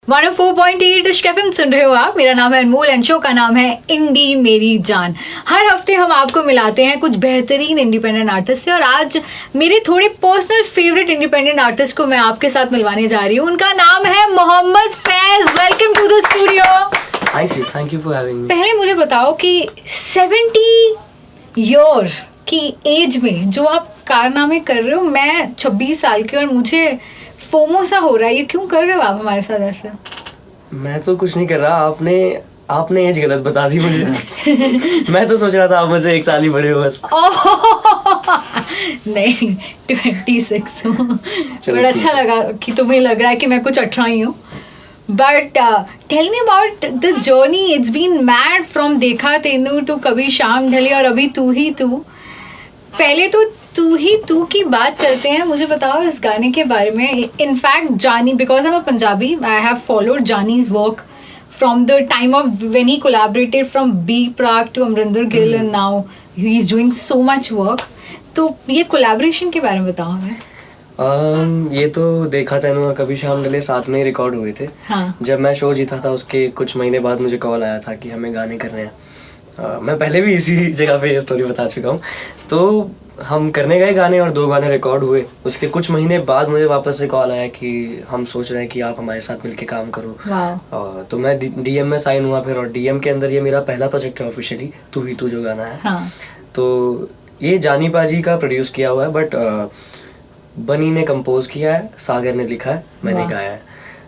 104.8 FM सुन रहे हो आप। मेरा नाम है अनमोल एंड शो का नाम है इंडी मेरी जान। हर हफ्ते हम आपको मिलाते हैं कुछ बेहतरीन इंडिपेंडेंट आर्टिस्ट से, और आज मेरे थोड़े पर्सनल फेवरेट इंडिपेंडेंट आर्टिस्ट को मैं आपके साथ मिलवाने जा रही हूँ। उनका नाम है Mohammad Faiz. Welcome to the studio. Thank you for having me. पहले मुझे बताओ कि 70 ईयर की एज में जो आप कारनामे कर रहे हो, मैं 26 साल की और मुझे फोमो सा हो रहा है। ये क्यों कर रहे हो आप हमारे साथ ऐसे? मैं तो कुछ नहीं कर रहा, आपने एज गलत बता दी मुझे। मैं तो सोच रहा था आप मुझे एक साल ही बड़े हो बस। नहीं, 26 हूँ। बड़ा अच्छा लगा कि तुम्हें लग रहा है कि मैं कुछ 18 ही हूँ। But tell me about the journey. It's been mad from देखा तेंदुर टू कभी शाम ढली और अभी तू ही तू। पहले तो तू ही तू की बात करते हैं। मुझे बताओ इस गाने के बारे में। In fact Jaani, because I am a Punjabi, I have followed Jaani's work from the time of when he collaborated from B Praak to Amrinder Gill and now he is doing so much work. तो ये कोलैबोरेशन के बारे में बताओ हमें। ये तो देखा तेनू कभी शाम डले साथ में ही रिकॉर्ड हुए थे। हाँ। जब मैं शो जीता था उसके कुछ महीने बाद मुझे कॉल आया था कि हमें गाने करने हैं। मैं पहले भी इसी जगह पे ये स्टोरी बता चुका हूँ। तो हम करने गए गाने और 2 गाने रिकॉर्ड हुए। उसके कुछ महीने बाद मुझे वापस से कॉल आया कि हम सोच रहे हैं कि आप हमारे साथ मिलके काम करो। तो मैं डीएम में साइन हुआ फिर, और डीएम के अंदर ये मेरा पहला प्रोजेक्ट है ऑफिशियली, तू ही तू जो गाना है। हाँ। तो ये जानी पाजी का प्रोड्यूस किया हुआ है, बट बनी ने कंपोज किया है, सागर ने लिखा है, मैंने गाया है।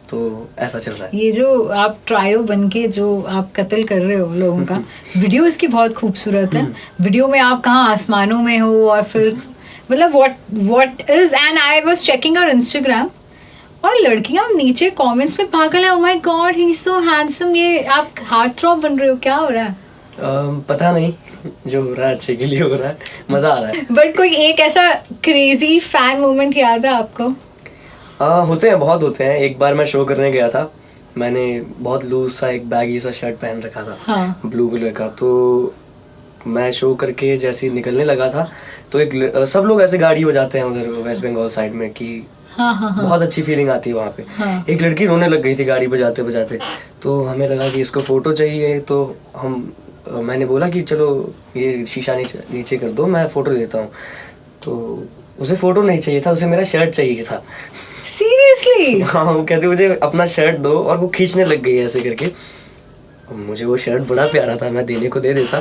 तो ऐसा चल रहा है। ये जो आप ट्रायो बनके जो आप कत्ल कर रहे हो लोगों का, वीडियो इसकी बहुत खूबसूरत है। वीडियो में आप कहाँ आसमानों में हो, और फिर मतलब what is, and I was checking our Instagram और लड़कियां नीचे कमेंट्स में पागल है। Oh my God, he is so handsome. ये आप हार्ट थ्रॉब बन रहे हो, क्या हो रहा है? पता नहीं, जो हो रहा है अच्छे के लिए हो रहा है, मजा आ रहा है। बट कोई एक ऐसा क्रेजी फैन मोमेंट याद है आपको? होते हैं, बहुत होते हैं। एक बार मैं शो करने गया था, मैंने बहुत लूज सा एक बैगी सा शर्ट पहन रखा था। हाँ। ब्लू कलर का। तो मैं शो करके जैसे ही निकलने लगा था तो एक सब लोग ऐसे गाड़ी बजाते हैं उधर वेस्ट बंगाल साइड में कि हाँ, बहुत अच्छी फीलिंग आती है वहाँ पे। हाँ। एक लड़की रोने लग गई थी गाड़ी बजाते बजाते। तो हमें लगा कि इसको फोटो चाहिए, तो मैंने बोला कि चलो ये शीशा नीचे कर दो, मैं फोटो देता हूँ। तो उसे फोटो नहीं चाहिए था, उसे मेरा शर्ट चाहिए था। सीरियसली? हाँ, वो कहती मुझे अपना शर्ट दो, और वो खींचने लग गई ऐसे करके। मुझे वो शर्ट बड़ा प्यारा था, मैं देने को दे देता,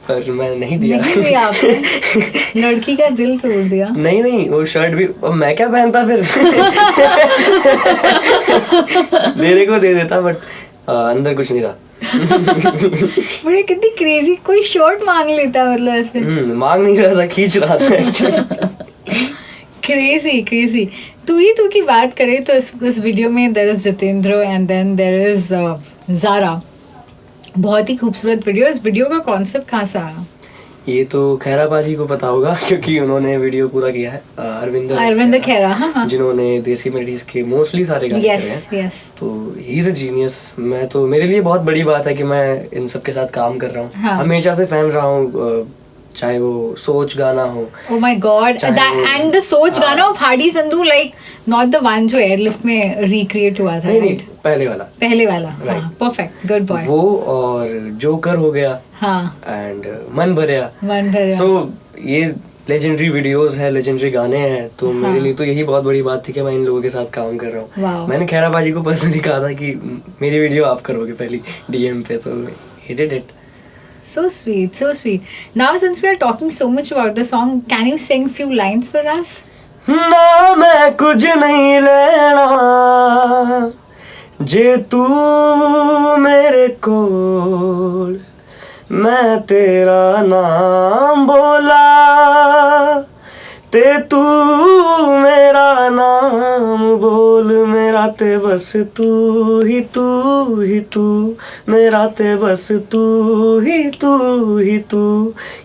पर मैं नहीं दिया। नहीं दिया आपने? लड़की का दिल तोड़ दिया। नहीं, वो शर्ट भी अब मैं क्या पहनता फिर। देने को दे देता, बट अंदर कुछ नहीं था। बड़े कितनी क्रेजी, कोई शर्ट मांग लेता मतलब ऐसे। मांग नहीं रहा था, खींच रहा था। क्रेजी। तू ही तू की बात करें तो इस वीडियो में there is Jitendra and then there is Zara. बहुत ही खूबसूरत वीडियो। इस वीडियो का कॉन्सेप्ट कहाँ से आया? ये तो खैरा बाजी को पता होगा, क्योंकि उन्होंने वीडियो पूरा किया है। अरविंद खैरा, हाँ। जिन्होंने देसी मेलोडीज के मोस्टली सारे गाने करे हैं। तो ही इज अ जीनियस। मेरे लिए बहुत बड़ी बात है कि मैं इन सब के साथ काम कर रहा हूँ। हाँ। हमेशा से फैन रहा हूँ, चाहे वो सोच गाना हो। Oh my God, and the सोच गाना of Hardy Sandhu, like not the one जो एयरलिफ्ट में recreate हुआ था। नहीं, पहले वाला। perfect, good boy। वो और जोकर हो गया। हाँ। and मन भरिया। so ये लेजेंडरी वीडियोस है, लेजेंडरी गाने हैं। तो मेरे लिए तो यही बहुत बड़ी बात थी कि मैं इन लोगों के साथ काम कर रहा हूँ। मैंने खैरा बाजी को पर्सनली कहा था कि मेरी वीडियो आप करोगे पहली डीएम पे, तो he did it। So sweet, so sweet. Now since we are talking so much about the song, can you sing few lines for us? ना मैं कुछ नहीं लेना जे तू मेरे कोल, मैं तेरा नाम बोला ते तू मेरा नाम बोल, मेरा ते बस तू ही तू, मेरा ते बस तू ही तू,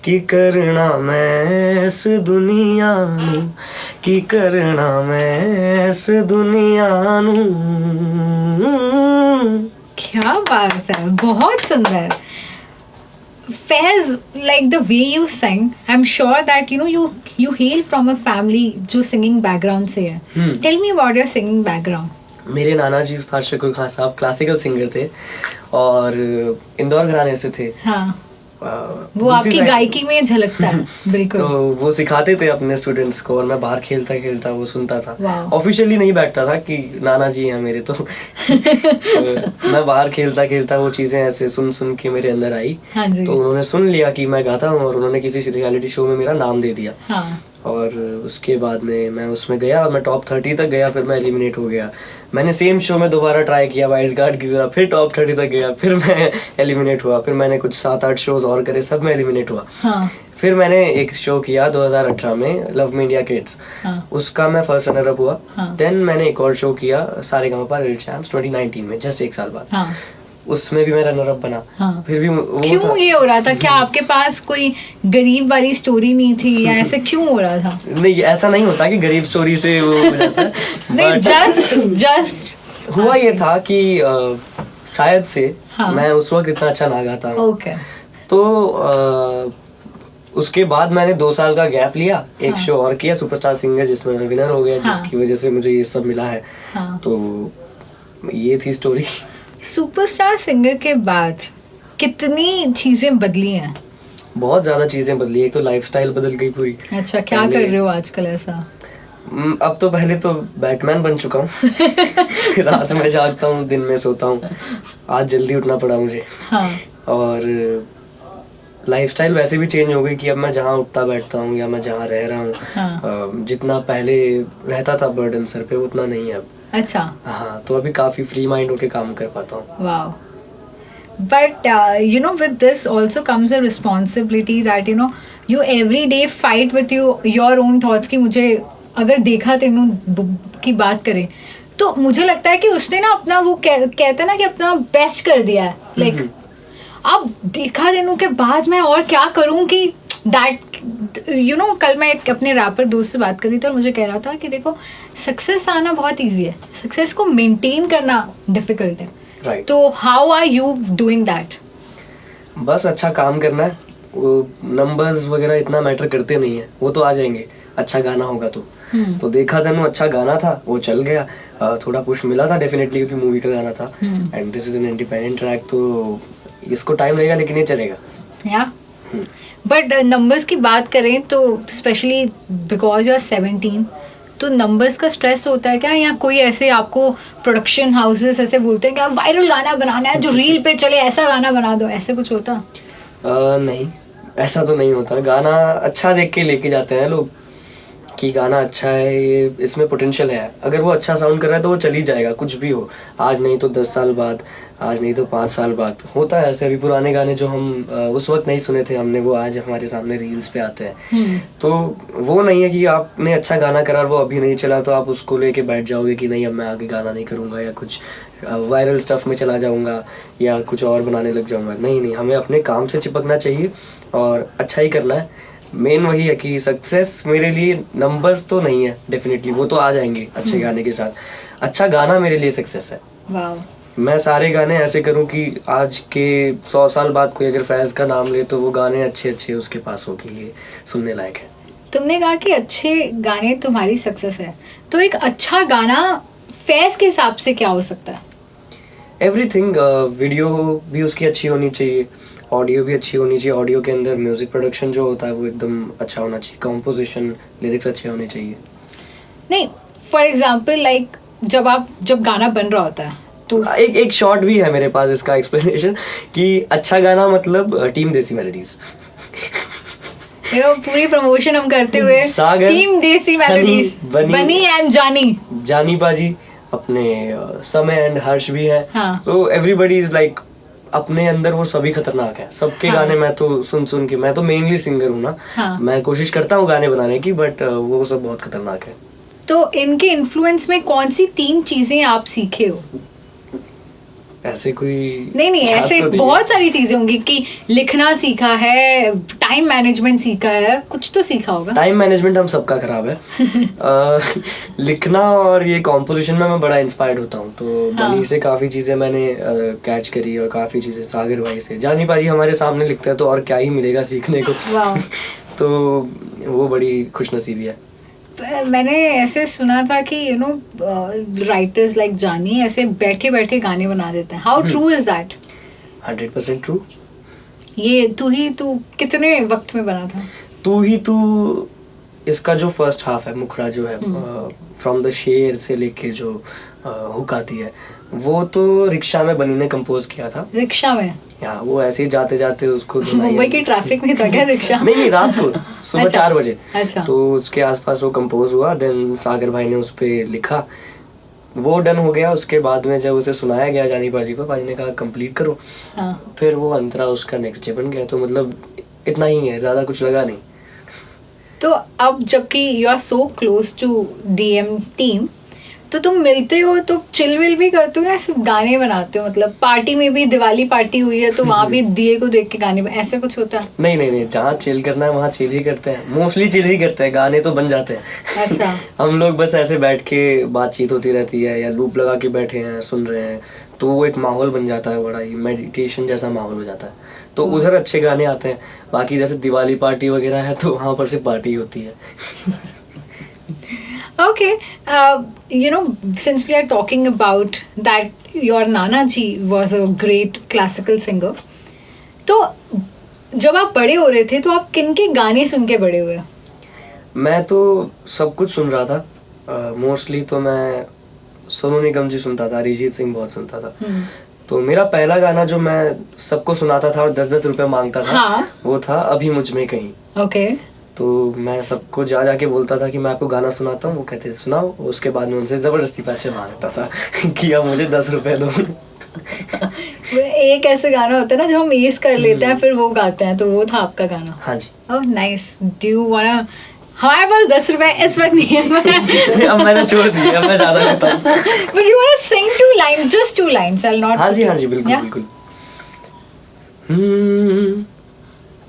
की करना मैं इस दुनिया नू, की करना मैं इस दुनिया नू। क्या बात है, बहुत सुंदर। Faiz, like the way you sing, I'm sure that you hail from a family जो singing background से है। Tell me about your singing background. मेरे नाना जी उस्ताद शकूर खान साहब क्लासिकल सिंगर थे और इंदौर घराने से थे। हाँ। वो आपकी गायकी में झलकता है बिल्कुल। तो वो सिखाते थे अपने स्टूडेंट्स को और मैं बाहर खेलता खेलता वो सुनता था। वाह। ऑफिशियली नहीं बैठता था कि नाना जी हैं मेरे, तो मैं बाहर खेलता खेलता वो चीजें ऐसे सुन सुन के मेरे अंदर आई। हाँ जी। तो उन्होंने सुन लिया कि मैं गाता हूँ और उन्होंने किसी रियलिटी शो में मेरा नाम दे दिया। हाँ। और उसके बाद में मैं उसमें गया और मैं टॉप 30 तक गया, फिर मैं एलिमिनेट हो गया। मैंने सेम शो में दोबारा ट्राई किया वाइल्ड कार्ड की तरह, फिर टॉप 30 तक गया, फिर मैं एलिमिनेट हुआ। फिर मैंने कुछ 7-8 शोज और करे, सब में एलिमिनेट हुआ। हाँ। फिर मैंने एक शो किया 2018 में, लव मी इंडिया किड्स। हाँ। उसका मैं फर्स्ट रनर अप हुआ। हाँ। देन मैंने एक और शो किया सारेगामापा लिटिल चैंप्स 2019 में, जस्ट 1 साल बाद। हाँ। उसमें भी मैं रनर अप बना। हाँ। फिर भी वो क्यों ये हो रहा था? क्या आपके पास कोई गरीब वाली स्टोरी नहीं थी या ऐसे क्यों हो रहा था? नहीं, ऐसा नहीं होता कि गरीब स्टोरी से वो हो जाता है। नहीं, जस्ट हुआ ये था कि शायद से हाँ। मैं उस वक्त इतना अच्छा ना गाता हूँ। ओके। तो उसके बाद मैंने 2 साल का गैप लिया, एक हाँ। शो और किया सुपरस्टार सिंगर, जिसमें मैं विनर हो गया। हाँ। जिसकी वजह से मुझे ये सब मिला है। हाँ। तो ये थी स्टोरी। सुपरस्टार सिंगर के बाद कितनी चीजें बदली हैं? बहुत ज्यादा चीजें बदली। एक तो लाइफस्टाइल बदल गई पूरी। अच्छा, क्या कर रहे हो आजकल ऐसा? अब तो पहले तो बैटमैन बन चुका हूँ। रात में जागता हूँ, दिन में सोता हूँ। आज जल्दी उठना पड़ा मुझे। हाँ। और लाइफस्टाइल वैसे भी चेंज हो गई कि अब मैं जहाँ उठता बैठता हूँ या मैं जहाँ रह रहा हूँ, हाँ। जितना पहले रहता था बर्डन सर पे, उतना नहीं है अब। अच्छा। हाँ, तो अभी काफी फ्री माइंड होके काम कर पाता हूँ। Wow. But with this also comes a responsibility that you every day fight with your own thoughts कि मुझे अगर देखा तेनू की बात करें तो मुझे लगता है कि उसने ना अपना वो कहते हैं ना कि अपना बेस्ट कर दिया है। लाइक अब देखा तेनू के बाद मैं और क्या करूं कि दैट कल मैं अपने रैपर दोस्त से बात करी तो मुझे कह रहा था कि देखो सक्सेस आना बहुत ईजी है, सक्सेस को मेंटेन करना डिफिकल्ट है। Right. तो how are you doing that? बस अच्छा काम करना है। वो नंबर्स वगैरह इतना मैटर करते नहीं है, वो तो आ जाएंगे। अच्छा गाना होगा तो देखा तेनू अच्छा गाना था, वो चल गया। थोड़ा पुश मिला था डेफिनेटली क्योंकि मूवी का गाना था। And this is an independent track, तो इसको टाइम लगेगा लेकिन ये चलेगा। या बट नंबर्स की बात करें तो स्पेशली बिकॉज यू आर 17, तो नंबर्स का स्ट्रेस होता है क्या? या कोई ऐसे आपको प्रोडक्शन हाउसेस ऐसे बोलते हैं कि आप वायरल गाना बनाना है जो रील पे चले, ऐसा गाना बना दो, ऐसे कुछ होता? नहीं, ऐसा तो नहीं होता। गाना अच्छा देख के लेके जाते हैं लोग कि गाना अच्छा है, ये इसमें पोटेंशियल है। अगर वो अच्छा साउंड कर रहा है तो वो चल ही जाएगा, कुछ भी हो। आज नहीं तो 10 साल बाद, आज नहीं तो 5 साल बाद होता है ऐसे। अभी पुराने गाने जो हम उस वक्त नहीं सुने थे हमने, वो आज हमारे सामने रील्स पे आते हैं। तो वो नहीं है कि आपने अच्छा गाना करा और वो अभी नहीं चला तो आप उसको लेके बैठ जाओगे कि नहीं अब मैं आगे गाना नहीं करूंगा या कुछ वायरल स्टफ में चला जाऊंगा या कुछ और बनाने लग जाऊंगा। नहीं, हमें अपने काम से चिपकना चाहिए और अच्छा ही करना है। मेन वही है कि सक्सेस मेरे लिए नंबर्स तो नहीं है, डेफिनेटली वो तो आ जाएंगे अच्छे गाने के साथ। अच्छा गाना मेरे लिए सक्सेस है। वाओ। मैं सारे गाने ऐसे करूं कि आज के 100 साल बाद कोई अगर फैज का नाम ले तो वो गाने अच्छे उसके पास हो कि ये सुनने लायक है। तुमने कहा कि अच्छे गाने तुम्हारी सक्सेस है, तो एक अच्छा गाना फैज के हिसाब से क्या हो सकता है? एवरीथिंग। वीडियो भी उसकी अच्छी होनी चाहिए, ऑडियो भी अच्छी होनी चाहिए। ऑडियो के अंदर म्यूजिक प्रोडक्शन जो होता है वो एकदम अच्छा होना चाहिए, कंपोजिशन, लिरिक्स अच्छे होने चाहिए। नहीं, फॉर एग्जांपल लाइक जब गाना बन रहा होता है तो एक शॉर्ट भी है मेरे पास इसका एक्सप्लेनेशन कि अच्छा गाना मतलब टीम देसी मेलोडीज। पूरी प्रमोशन हम करते हुए सागर, टीम देसी मेलोडीज, बनी एंड जानी पाजी, अपने समय एंड हर्ष भी है। हाँ. तो एवरीबॉडी इज लाइक अपने अंदर वो सभी खतरनाक है। सबके हाँ. गाने मैं तो सुन के, मैं तो मेनली सिंगर हूँ ना। हाँ. मैं कोशिश करता हूँ गाने बनाने की, बट वो सब बहुत खतरनाक है। तो इनके इन्फ्लुएंस में कौन सी 3 चीजें आप सीखे हो? ऐसे कोई नहीं ऐसे तो बहुत सारी चीजें होंगी कि लिखना सीखा है, टाइम मैनेजमेंट सीखा है, कुछ तो सीखा होगा। टाइम मैनेजमेंट हम सबका खराब है। लिखना और ये कॉम्पोजिशन में मैं बड़ा इंस्पायर्ड होता हूँ। तो बनी से काफी चीजें मैंने कैच करी और काफी चीजें सागर भाई से। जानी पाजी हमारे सामने लिखता है तो और क्या ही मिलेगा सीखने को। वाह। तो वो बड़ी खुशनसीबी है। मैंने ऐसे सुना था कि राइटर्स लाइक जानी ऐसे बैठे बैठे गाने बना देते हैं. How true is that? 100% true. ये तू कितने वक्त में बना था? तू इसका जो फर्स्ट हाफ है, मुखड़ा जो है, फ्रॉम द शेर से लेके जो हुक आती है, वो तो रिक्शा में बनी ने कंपोज किया था. रिक्शा में? यहाँ वो ऐसे ही जाते जाते उसको मुंबई की ट्रैफिक में था क्या रिक्शा? नहीं, रात को सुबह 4 बजे. अच्छा. तो उसके आसपास वो कंपोज हुआ. देन सागर भाई ने उस पे लिखा, वो डन हो गया. उसके बाद में जब उसे सुनाया गया जानी पाजी को, पाजी ने कहा कंप्लीट करो. फिर वो अंतरा उसका नेक्स्ट डे बन गया. तो मतलब इतना ही है, ज्यादा कुछ लगा नहीं. तो अब जबकि you are so close to DM team, तो तुम मिलते हो तो चिल विल भी करते हो या सिर्फ गाने बनाते हो? मतलब पार्टी में भी, दिवाली पार्टी हुई है तो वहाँ भी दिए को देख के गाने, ऐसे कुछ होता है? नहीं, जहाँ चिल करना है वहाँ चिल ही करते हैं. मोस्टली चिल ही करते हैं, गाने तो बन जाते हैं. अच्छा. हम लोग बस ऐसे बैठ के बातचीत होती रहती है या लूप लगा के बैठे हैं सुन रहे हैं, तो वो एक माहौल बन जाता है, बड़ा ही मेडिटेशन जैसा माहौल हो जाता है. तो उधर अच्छे गाने आते हैं. बाकी जैसे दिवाली पार्टी वगैरह है तो वहाँ पर सिर्फ पार्टी होती है. Okay, since we are talking about that, your Nana ji was a great classical singer. तो जब आप बड़े हो रहे थे तो आप किन के गाने सुन के बड़े हुए? मैं तो सब कुछ सुन रहा था. मोस्टली तो मैं सोनू निगम जी सुनता था, अरिजीत सिंह बहुत सुनता था. तो मेरा पहला गाना जो मैं सबको सुनाता था और 10-10 रुपए मांगता था, वो था अभी मुझ में कहीं. ओके. तो मैं सबको जाके बोलता था कि मैं आपको गाना सुनाता हूँ. वो कहते थे सुनाओ. उसके बाद में उनसे जबरदस्ती पैसे मांगता था कि अब मुझे 10 रुपए दो. एक ऐसे गाना होता है ना जो हम ईज कर लेते हैं फिर वो गाते हैं, तो वो था आपका गाना? हाँ जी. Oh nice. Do you want? हमारे पास 10 रुपए इस वक्त नहीं है. अब मैंने छोड़ दिया, मैं ज्यादा करता हूँ. But you want to sing 2 lines, just 2 lines. I'll not. हाँ जी, बिल्कुल.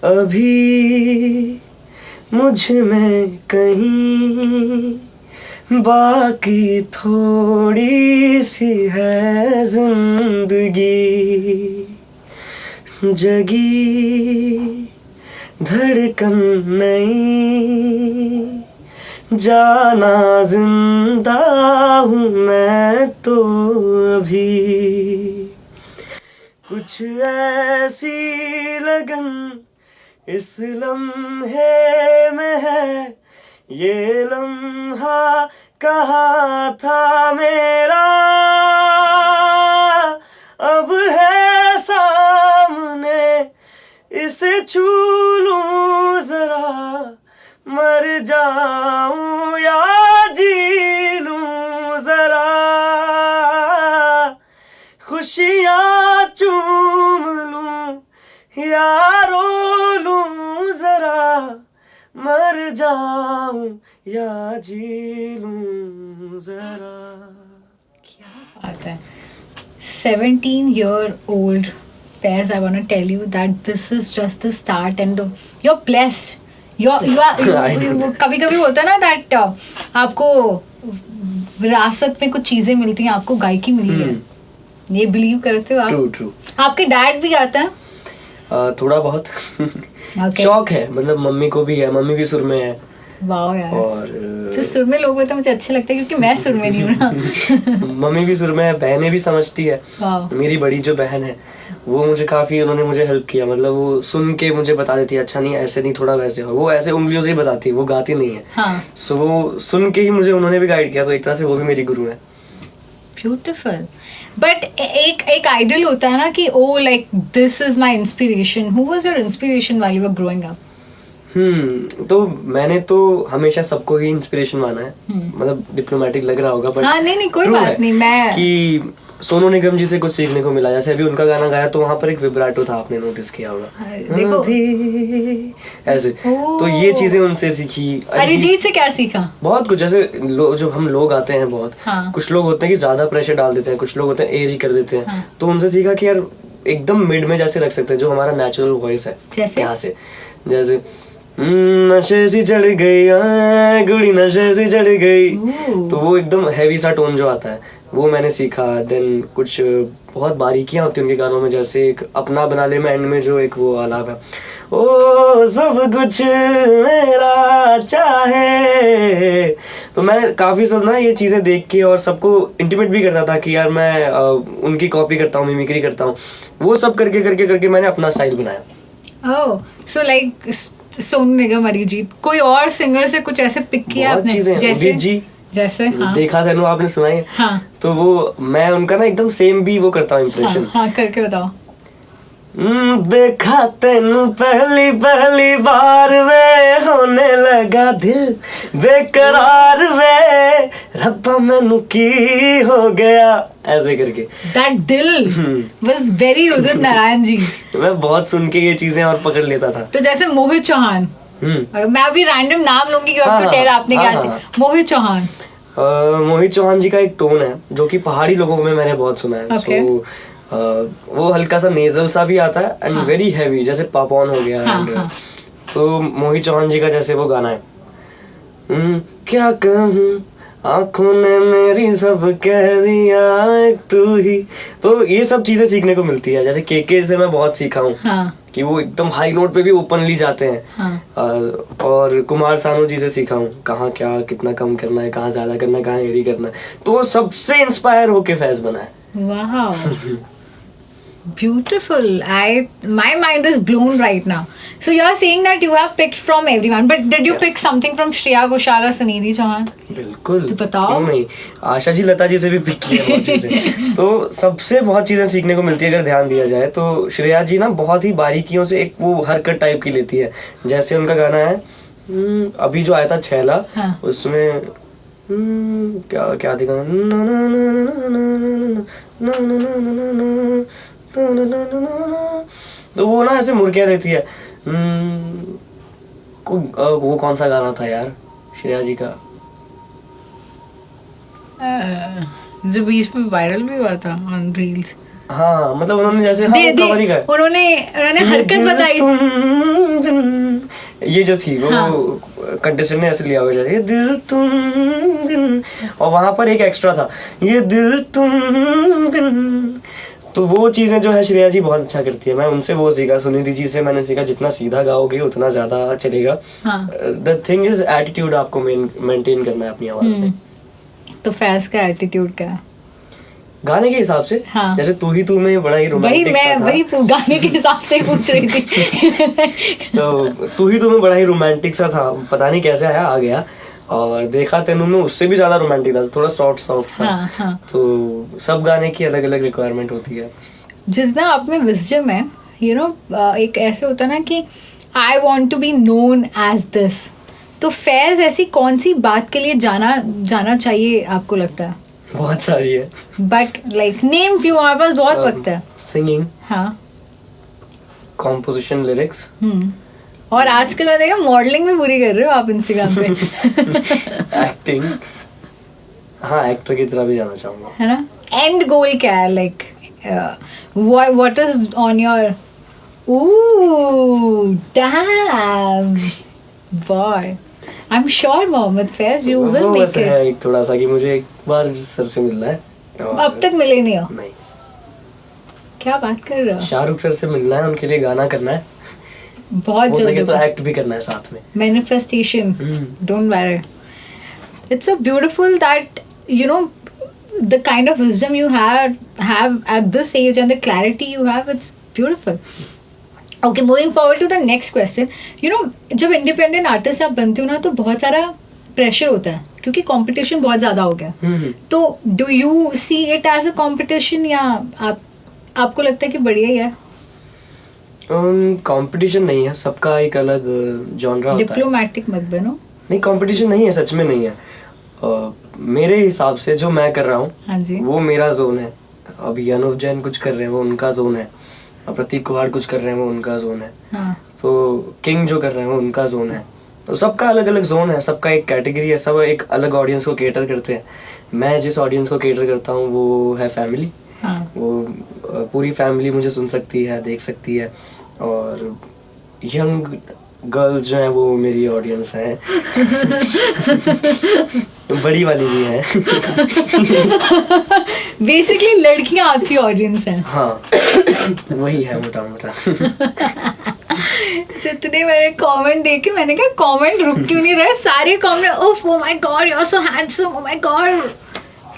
अभी मुझ में कहीं बाकी थोड़ी सी है जिंदगी, जगी धड़कन नहीं, जाना जिंदा हूँ मैं तो अभी, कुछ ऐसी लगन इस लम्हे में है, ये लम्हा कहाँ था मेरा, अब है सामने, इसे छू लूं जरा, मर जाऊं या जी लूं जरा, खुशियाँ चूम लूं या रो लूं जरा, मर जाऊं या जी लूं जरा. क्या बात है. 17-year-old Pez, I want to tell you that this is just the start and you're blessed. कभी कभी होता है ना that आपको विरासत में कुछ चीजें मिलती हैं, आपको गायकी मिली है. ये बिलीव करते हो आप? ट्रू. आपके डैड भी गाते हैं? थोड़ा बहुत. शौक है, मतलब मम्मी को भी है, मम्मी भी सुर में है. वाह यार. और जो सुर में लोग होते हैं मुझे अच्छे लगते हैं क्योंकि मैं सुर में नहीं हूँ ना. मम्मी भी सुर में है, बहनें भी समझती है. मेरी बड़ी जो बहन है वो मुझे काफी, उन्होंने मुझे हेल्प किया. मतलब वो सुन के मुझे बता देती है, अच्छा नहीं ऐसे नहीं, थोड़ा वैसे हो. वो ऐसे उंगलियों से ही बताती है, वो गाती नहीं है. सो वो सुन के ही मुझे उन्होंने भी गाइड किया. तो एक तरह से वो भी मेरी गुरु है. ब्यूटीफुल. बट एक आइडल होता है ना कि oh like this is my inspiration. Who was your inspiration while you were growing up? तो मैंने तो हमेशा सबको ही इंस्पिरेशन माना है. मतलब डिप्लोमेटिक लग रहा होगा, बट नहीं कोई बात नहीं. मैं कि सोनू निगम जी से कुछ सीखने को मिला. जैसे अभी उनका गाना गाया तो वहाँ पर एक विब्राटो था, आपने नोटिस किया होगा. देखो ऐसे. तो ये चीजें उनसे सीखी. अरिजीत से क्या सीखा? बहुत कुछ. जैसे जो हम लोग आते हैं बहुत, कुछ लोग होते हैं कि ज्यादा प्रेशर डाल देते हैं, कुछ लोग होते हैं एयर ही कर देते हैं. तो उनसे सीखा कि यार एकदम मिड में जैसे रख सकते हैं, जो हमारा नेचुरल वॉइस है. यहाँ से जैसे नशे सी चढ़ गई गुड़ी, नशे सी चढ़ गई, तो वो एकदम हैवी सा टोन जो आता है वो मैंने सीखा. देन कुछ बहुत बारीकियां होती हैं उनके गानों में. जैसे एक अपना बना ले में एंड में जो एक वो आलाप है, ओ सब कुछ मेरा चाहे। तो मैं काफी सब ना ये चीजें देख के और सबको इंटिमेट भी करता था कि यार मैं उनकी कॉपी करता हूँ, मिमिक्री करता हूँ। वो सब करके करके करके मैंने अपना स्टाइल बनाया। ओह, सो लाइक सोनू निगम, अरिजीत, कोई और सिंगर से कुछ ऐसे पिक किया आपने? जैसे जी, जैसे हाँ। देखा तेनू आपने सुना है? हाँ। तो वो मैं उनका ना एकदम सेम भी वो करता हूँ इम्प्रेशन। हाँ, करके बताओ। देखा तेनू पहली पहली बार वे, होने लगा दिल बेकरार वे, रब्बा मैनू की हो गया, ऐसे करके। That दिल was very उदित नारायण जी। मैं बहुत सुन के ये चीजें और पकड़ लेता था। तो जैसे मोहित चौहान, मैं अभी रैंडम नाम लूंगी कि आपको टेल आपने क्या से। मोहित चौहान, मोहित चौहान जी का एक टोन है जो कि पहाड़ी लोगों में मैंने बहुत सुना है। Okay. वो हल्का सा नेजल सा भी आता है एंड वेरी हैवी, जैसे पापॉन हो गया। हाँ. तो मोहित चौहान जी का जैसे वो गाना है, क्या कहूँ आंखों ने मेरी सब कह दिया एक तू ही। तो ये सब चीजें सीखने को मिलती है। जैसे केके से मैं बहुत सीखा हूँ कि वो एकदम हाई नोट पे भी ओपनली जाते हैं। और कुमार सानू जी से सीखा हूँ कहाँ क्या कितना कम करना है, कहाँ ज्यादा करना है, कहाँ हेरी करना है। तो सबसे इंस्पायर होके फैज बना है। Wow. Beautiful. My mind is blown right now. So you are saying that you have picked from everyone, but did you pick something from Shreya Ghoshal or Sunidhi Chauhan? बिल्कुल। तो बताओ। क्यों नहीं, आशा जी, लता जी से भी पिक किया बहुत चीजें। तो सबसे बहुत चीजें सीखने को मिलती है अगर ध्यान दिया जाए तो। श्रेया जी ना बहुत ही बारीकियों से एक वो हरकत टाइप की लेती है। जैसे उनका गाना है अभी जो आया था छैला, उसमें क्या क्या दिखा, तो वो ना ऐसे मुर्गियां रहती है। वो कौन सा गाना था यार श्रेया जी का, जो बीच में वायरल भी हुआ था ऑन रील्स? हाँ मतलब उन्होंने जैसे उन्होंने हरकत बताई। ये जो थी वो कंटेस्टेंट ने ऐसे लिया हुआ ये दिल तुम बिन, और वहां पर एक एक्स्ट्रा था ये दिल तुम बिन। तो वो चीजें जो है श्रेया जी बहुत अच्छा करती है। मैं उनसे वो सीखा, सुनिधि जी से मैंने सीखा जितना सीधा गाओगे उतना ज्यादा चलेगा। द थिंग इज एटीट्यूड आपको मेंटेन करना है अपनी आवाज में। तो फैज का एटीट्यूड क्या है गाने के हिसाब से? हाँ। जैसे तू ही तू में बड़ा ही रोमांटिक सा था। वही गाने के हिसाब से पूछ रही थी। तो तू ही तू में बड़ा ही रोमांटिक सा था, पता नहीं कैसे आया आ गया। और देखा तेनू में उससे भी ज्यादा रोमांटिक था, थोड़ा सॉफ्ट सा। हाँ. तो सब गाने की अलग अलग रिक्वायरमेंट होती है। जितना आप में विजडम है, यू नो, एक ऐसे होता है ना कि I want to be known as this. तो फैज ऐसी कौन सी बात के लिए जाना चाहिए आपको लगता है? बहुत सारी है, बट लाइक नेम फ्यू, हमारे पास बहुत वक्त है। सिंगिंग, हाँ, कॉम्पोजिशन, लिरिक्स, और आजकल मैं देखा मॉडलिंग भी पूरी कर रहे हो आप इंस्टाग्राम पे। एक्टिंग, हाँ एक्टर की तरह भी जाना चाहूंगा, है ना? एंड गोल क्या है, like what is on your? Oh damn boy, I am sure Mohammad Faiz you will make it. एक थोड़ा सा कि मुझे एक बार सर से मिलना है, अब तक मिले नहीं हो? नहीं। क्या बात कर रहे हो? शाहरुख सर से मिलना है, उनके लिए गाना करना है, बहुत जल्दी, तो एक्ट भी करना है साथ में। Manifestation, don't worry. It's so beautiful that you know the kind of wisdom you have at this age and the clarity you have, it's beautiful. Okay, moving forward to the next question. You know, जब independent artist आप बनते हो ना तो बहुत सारा pressure होता है क्योंकि कंपटीशन बहुत ज्यादा हो गया। तो do you see it as a competition या आपको लगता है कि बढ़िया ही है? कंपटीशन नहीं है, सबका एक अलग जॉनरा होता है। डिप्लोमैटिक मत बनो। नहीं, कंपटीशन नहीं है, सच में नहीं है। मेरे हिसाब से जो मैं कर रहा हूँ, हाँ जी, वो मेरा जोन है। अभी अनुव जैन कुछ कर रहे हैं वो उनका जोन है, प्रतीक कुहाड़ कुछ कर रहे हैं वो उनका जोन है। हाँ। तो किंग जो कर रहे हैं वो उनका जोन है। तो सबका अलग अलग जोन है, सबका एक कैटेगरी है, सब एक अलग ऑडियंस को केटर करते हैं। मैं जिस ऑडियंस को केटर करता हूँ वो है फैमिली। हाँ। वो पूरी फैमिली मुझे सुन सकती है, देख सकती है, और यंग गर्ल्स जो है वो मेरी ऑडियंस है। बड़ी वाली भी है। बेसिकली लड़कियां आपकी ऑडियंस हैं। हाँ, वही है मोटा मोटा। जितने मैंने कमेंट देखे, मैंने कहा कमेंट रुक क्यों नहीं रहे, सारे comment oh oh my God you are so handsome, oh my God.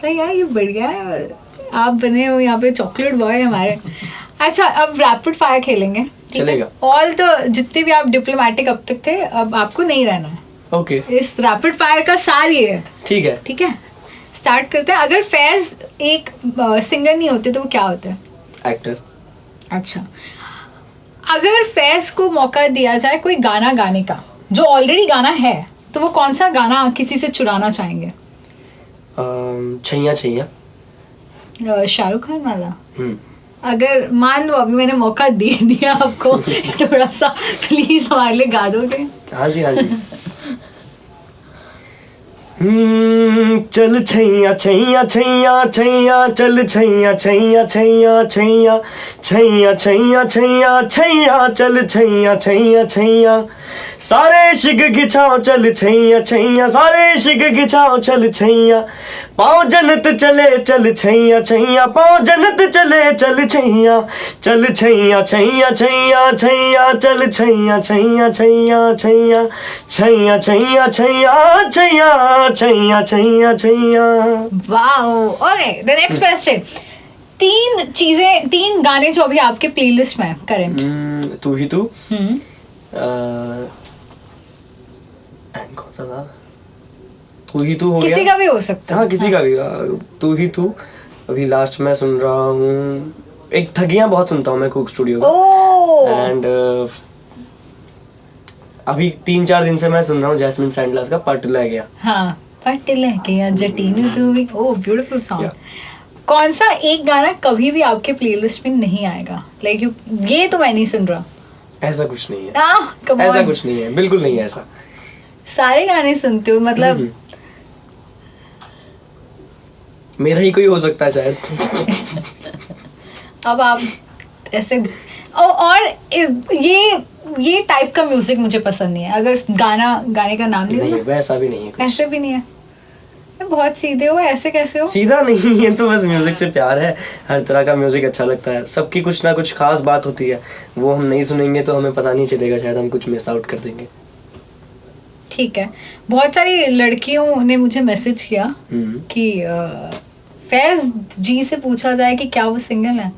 सही यार, ये बढ़िया है, आप बने हो यहाँ पे चॉकलेट बॉय हमारे। अच्छा, अब रैपिड फायर खेलेंगे, चलेगा। ऑल द जितने भी आप डिप्लोमेटिक अब तक थे, अब आपको नहीं रहना है। ओके, इस रैपिड फायर का सार ये है। ठीक है। ठीक है, स्टार्ट करते हैं। अगर फैज एक सिंगर नहीं होते तो वो क्या होते हैं? एक्टर। अच्छा, अगर फैज को मौका दिया जाए कोई गाना गाने का जो ऑलरेडी गाना है, तो वो कौन सा गाना किसी से चुराना चाहेंगे? छैया छैया। शाहरुख खान वाला। अगर मान लो अभी मैंने मौका दे दिया आपको, थोड़ा सा प्लीज हमारे लिए गा दोगे? हाँ जी, हाँ जी। चल छैया छैया छैया छैया, चल छैया छैया छैया छैया, छैया छैया छैया छैया, चल छैया छैया छैया, सारे शिक गिछाओ चल छैया छैया, सारे शिक गिछाओ चल छैया, पाँव जन्नत चले चल छैया छैया, पाँव जन्नत चले चल छैया, चल छैया छैया छैया छैया, चल छैया छैया छैया छैया, छैया छैया छैया छैया, छैया छैया छैया। Wow, okay, the next question. तीन गाने जो अभी आपके प्लेलिस्ट में है करंट। तू ही तू, कौन सा था? तू ही तू हो गया, किसी का भी हो सकता है। हाँ, किसी का भी। तू ही तू अभी लास्ट में सुन रहा हूँ। एक ठगियां बहुत सुनता हूँ मैं कुक स्टूडियो का, एंड अभी 3-4 दिन से मैं सुन रहा हूँ जैस्मिन सैंडलर्स का पट ले गया। हाँ, पट ले गया जटीन तू भी। ओह, ब्यूटीफुल सॉन्ग। कौन सा एक गाना कभी भी आपके प्लेलिस्ट में नहीं आएगा, लाइक ये तो मैं नहीं सुन रहा? ऐसा कुछ नहीं है, come ऐसा on. कुछ नहीं है, बिल्कुल नहीं है ऐसा। सारे गाने सुनते हो मतलब? मेरा ही कोई हो सकता है शायद। अब आप ऐसे और ये टाइप का म्यूजिक मुझे पसंद नहीं है। अगर गाने का नाम नहीं है, वैसा भी नहीं है कुछ। ऐसे भी नहीं है। बहुत सीधे हो, ऐसे कैसे हो? सीधा नहीं है, तो बस म्यूजिक से प्यार है। हर तरह का म्यूजिक अच्छा लगता है, सबकी कुछ ना कुछ खास बात होती है, वो हम नहीं सुनेंगे तो हमें पता नहीं चलेगा, शायद हम कुछ मिस आउट कर देंगे। ठीक है, बहुत सारी लड़कियों ने मुझे मैसेज किया कि फैज जी से पूछा जाए कि क्या वो सिंगल है।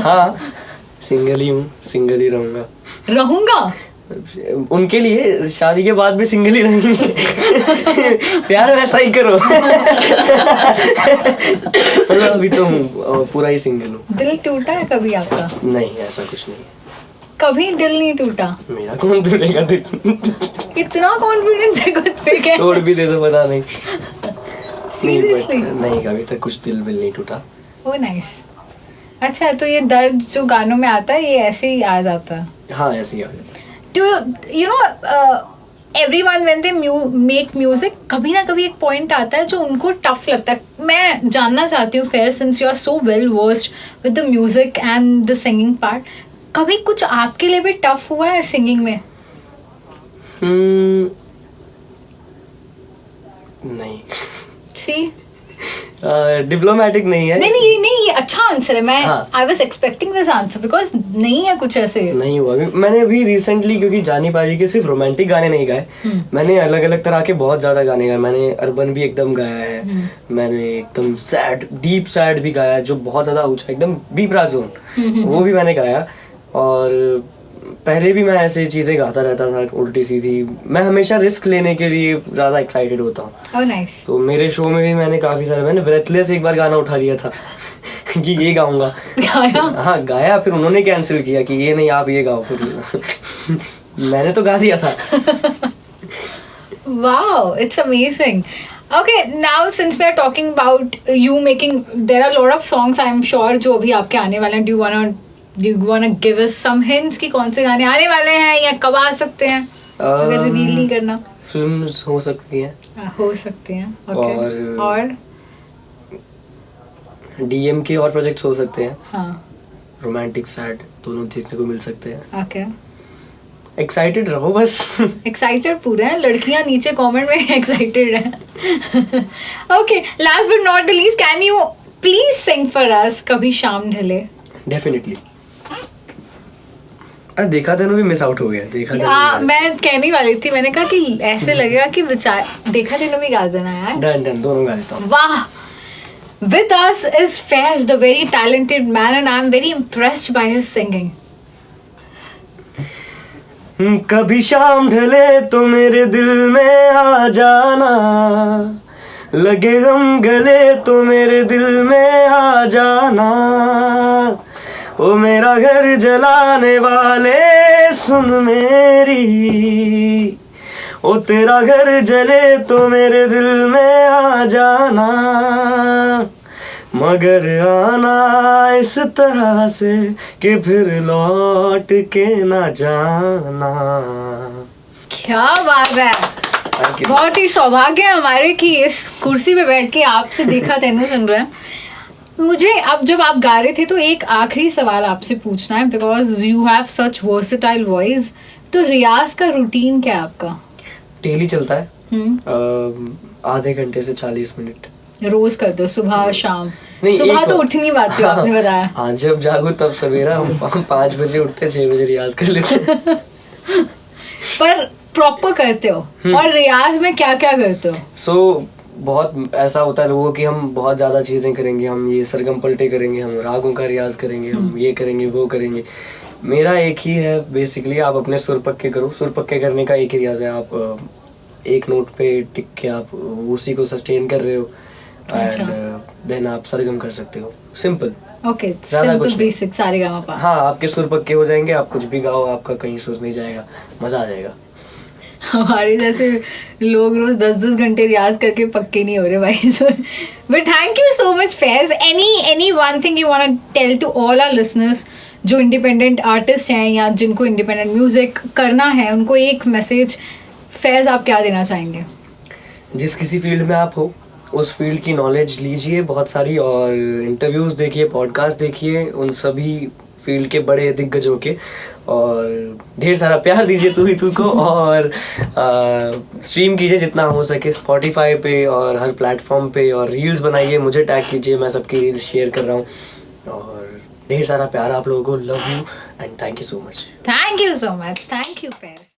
हाँ, सिंगल ही हूँ, सिंगल ही रहूंगा। उनके लिए शादी के बाद भी सिंगल ही रहेंगे। प्यार वैसा ही करो। मतलब अभी तो हूँ, पूरा ही सिंगल हूँ। दिल टूटा है कभी आपका? नहीं, ऐसा कुछ नहीं। कभी दिल नहीं टूटा? मेरा कौन टूटेगा दिल? इतना कॉन्फिडेंस है खुद पे क्या? तोड़ भी दे तो पता नहीं। Seriously? नहीं, कभी तक कुछ दिल नहीं टूटा। Oh nice. अच्छा, तो ये दर्द जो गानों में आता है ये ऐसे ही आ जाता है? हाँ, ऐसे ही आ जाता है। Do you know everyone when they make music, कभी ना कभी एक पॉइंट आता है जो उनको टफ लगता है। मैं जानना चाहती हूँ Faiz, since you are so well versed with the music and the singing part, कभी कुछ आपके लिए भी टफ हुआ है सिंगिंग में? नहीं। सी डिप्लोमेटिक नहीं है। नहीं, ये अच्छा आंसर है। मैं I was expecting this answer because नहीं है कुछ ऐसे। नहीं हुआ। मैंने अभी रिसेंटली, क्योंकि जानी पाजी के सिर्फ रोमांटिक गाने नहीं गाए, मैंने अलग अलग तरह के बहुत ज्यादा गाने गाए। मैंने अर्बन भी एकदम गाया है, मैंने एकदम सैड, डीप सैड भी गाया जो बहुत ज्यादा ऊंचा, एकदम डीप राग जोन, वो भी मैंने गाया। और पहले भी मैं ऐसे चीजें गाता रहता था उल्टी सीधी। मैं हमेशा रिस्क लेने के लिए ज्यादा एक्साइटेड होता हूँ। oh, nice. तो मेरे शो में भी मैंने काफी सारे, मैंने ब्रेथलेस एक बार गाना उठा लिया था कि ये गाऊंगा। हाँ, गाया, फिर उन्होंने कैंसिल किया कि ये नहीं, आप ये गाओ। फिर मैंने तो गा दिया था। Wow, it's amazing. Okay, now since we are talking about you making, there are a lot of songs I am sure जो अभी आपके आने वाले हैं. Do you wanna give us some hints कि कौन से गाने आने वाले हैं या कब आ सकते हैं? अगर रिवील नहीं करना। फिल्म्स हो सकती हैं। हो सकती हैं। Okay. और डीएम के और प्रोजेक्ट्स हो सकते हैं। हाँ। रोमांटिक, सैड दोनों देखने को मिल सकते हैं। Okay. एक्साइटेड रहो बस। एक्साइटेड पूरे हैं, लड़कियां नीचे कमेंट में एक्साइटेड हैं। Okay, last but not the least, can you please sing for us कभी शाम ढले? डेफिनेटली। अरे देखा तेनू भी मिस आउट हो गया। देखा तेनू मैं कहने वाली थी, मैंने कहा कि ऐसे लगेगा कि देखा तेनू भी गा देना यार। डन दोनों गा देता हूँ। वाह। With us is Faiz, the very talented man, and I'm very impressed by his singing. कभी शाम ढले तो मेरे दिल में आ जाना, लगे गम गले तो मेरे दिल में आ जाना, ओ मेरा घर जलाने वाले सुन मेरी, ओ तेरा घर जले तो मेरे दिल में आ जाना, मगर आना इस तरह से कि फिर लौट के ना जाना। क्या बात है, बहुत ही सौभाग्य है हमारे कि इस कुर्सी पे बैठ के आपसे देखा तेनू सुन रहे हैं। मुझे अब जब आप गा रहे थे तो एक आखिरी सवाल आपसे पूछना है, because you have such versatile voice. तो रियाज का रूटीन क्या है आपका? डेली चलता है, आधे घंटे से 40 मिनट रोज करते हो, सुबह शाम? नहीं, सुबह तो उठ नहीं पाते हो, आपने बताया। हाँ, जब जागो तब सवेरा। हम 5 बजे उठते, 6 बजे रियाज कर लेते। पर प्रॉपर करते हो? और रियाज में क्या क्या करते हो? बहुत ऐसा होता है लोगों की, हम बहुत ज्यादा चीजें करेंगे, हम ये सरगम पलटे करेंगे, हम रागों का रियाज करेंगे, हम ये करेंगे वो करेंगे। मेरा एक ही है बेसिकली, आप अपने सुर पक्के करो। सुर पक्के करने का एक ही रियाज है, आप एक नोट पे टिक के आप उसी को सस्टेन कर रहे हो, एंड देन आप सरगम कर सकते हो। सिंपल, ओके, सिंपल बेसिक सारेगामापा। हाँ, आपके सुर पक्के हो जाएंगे, आप कुछ भी गाओ, आपका कहीं सुर नहीं जाएगा, मजा आ जाएगा। हमारे जैसे लोग रोज 10-10 घंटे रियाज करके पक्के नहीं हो रहे भाई। But thank you so much Faiz. Any one thing you want to tell to all our listeners जो इंडिपेंडेंट आर्टिस्ट हैं या जिनको इंडिपेंडेंट म्यूजिक करना है, उनको एक मैसेज फैज आप क्या देना चाहेंगे? जिस किसी फील्ड में आप हो, उस फील्ड की नॉलेज लीजिए बहुत सारी, और इंटरव्यूज देखिए, पॉडकास्ट देखिए उन सभी फील्ड के बड़े दिग्गजों के, और ढेर सारा प्यार दीजिए तू को, और स्ट्रीम कीजिए जितना हो सके स्पॉटिफाई पे और हर प्लेटफॉर्म पे, और रील्स बनाइए, मुझे टैग कीजिए, मैं सबकी रील्स शेयर कर रहा हूँ। और ढेर सारा प्यार आप लोगों को। Love you and thank you so much. Thank you so much. Thank you Faiz.